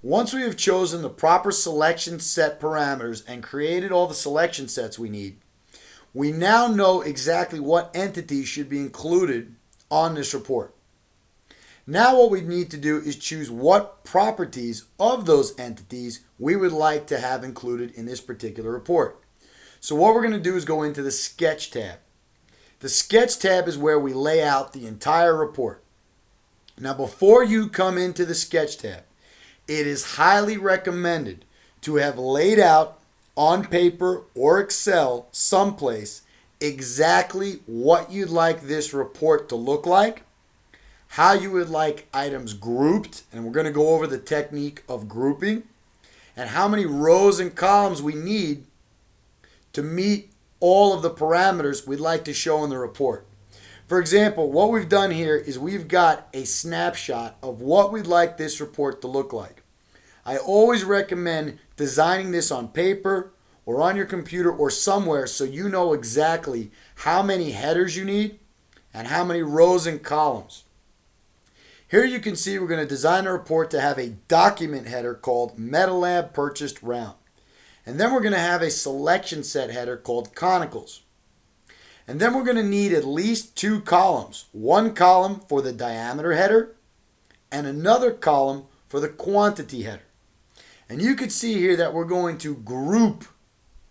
Once we have chosen the proper selection set parameters and created all the selection sets we need, we now know exactly what entities should be included on this report. Now what we need to do is choose what properties of those entities we would like to have included in this particular report. So what we're going to do is go into the Sketch tab. The Sketch tab is where we lay out the entire report. Now before you come into the Sketch tab, it is highly recommended to have laid out on paper or Excel someplace exactly what you'd like this report to look like, how you would like items grouped, and we're going to go over the technique of grouping, and how many rows and columns we need to meet all of the parameters we'd like to show in the report. For example, what we've done here is we've got a snapshot of what we'd like this report to look like. I always recommend designing this on paper or on your computer or somewhere so you know exactly how many headers you need and how many rows and columns. Here you can see we're going to design a report to have a document header called MetaLab Purchased Round. And then we're going to have a selection set header called Conicals. And then we're going to need at least two columns. One column for the diameter header and another column for the quantity header. And you can see here that we're going to group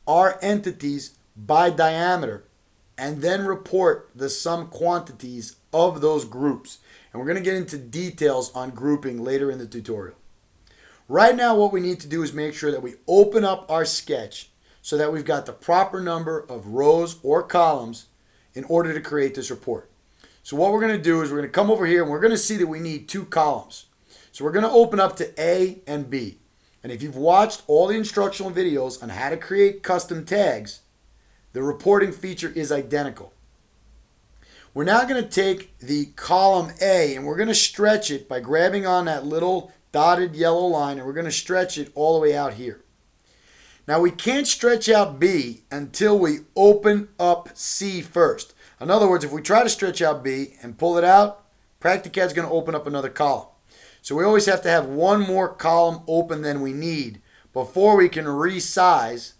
our entities by diameter and then report the sum quantities of those groups. And we're going to get into details on grouping later in the tutorial. Right now what we need to do is make sure that we open up our sketch so that we've got the proper number of rows or columns in order to create this report. So what we're going to do is we're going to come over here and we're going to see that we need two columns. So we're going to open up to A and B. And if you've watched all the instructional videos on how to create custom tags, the reporting feature is identical. We're now going to take the column A and we're going to stretch it by grabbing on that little dotted yellow line, and we're going to stretch it all the way out here. Now we can't stretch out B until we open up C first. In other words, if we try to stretch out B and pull it out, PractiCAD is going to open up another column. So we always have to have one more column open than we need before we can resize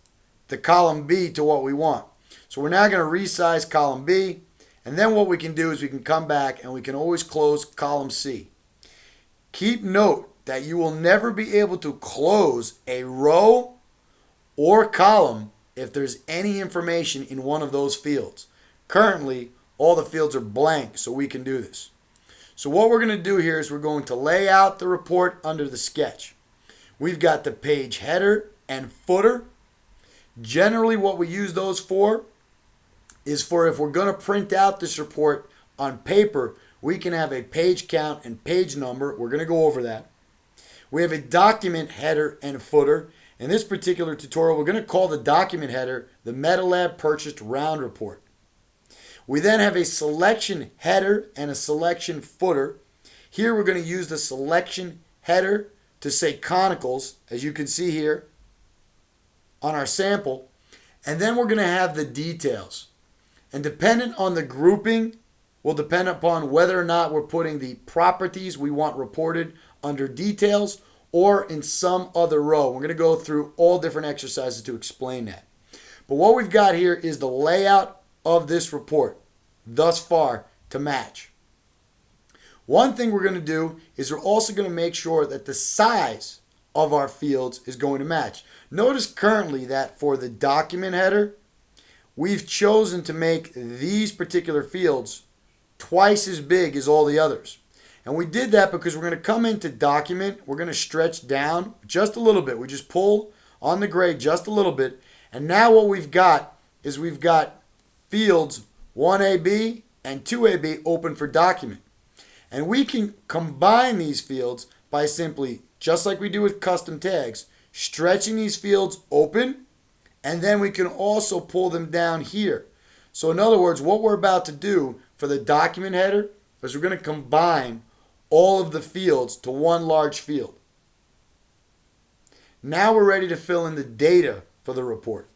the column B to what we want. So we're now going to resize column B, and then what we can do is we can come back and we can always close column C. Keep note that you will never be able to close a row or column if there's any information in one of those fields. Currently, all the fields are blank, so we can do this. So what we're going to do here is we're going to lay out the report under the sketch. We've got the page header and footer. Generally, what we use those for is for if we're going to print out this report on paper, we can have a page count and page number. We're going to go over that. We have a document header and footer. In this particular tutorial, we're going to call the document header the MetaLab Purchased Round Report. We then have a selection header and a selection footer. Here we're going to use the selection header to say Conicals, as you can see here on our sample. And then we're going to have the details. And dependent on the grouping will depend upon whether or not we're putting the properties we want reported under details or in some other row. We're going to go through all different exercises to explain that. But what we've got here is the layout of this report thus far to match. One thing we're going to do is we're also going to make sure that the size of our fields is going to match. Notice currently that for the document header, we've chosen to make these particular fields twice as big as all the others. And we did that because we're going to come into document, we're going to stretch down just a little bit. We just pull on the gray just a little bit. And now what we've got is we've got fields 1AB and 2AB open for document. And we can combine these fields by simply, just like we do with custom tags, stretching these fields open, and then we can also pull them down here. So in other words, what we're about to do for the document header is we're going to combine all of the fields to one large field. Now we're ready to fill in the data for the report.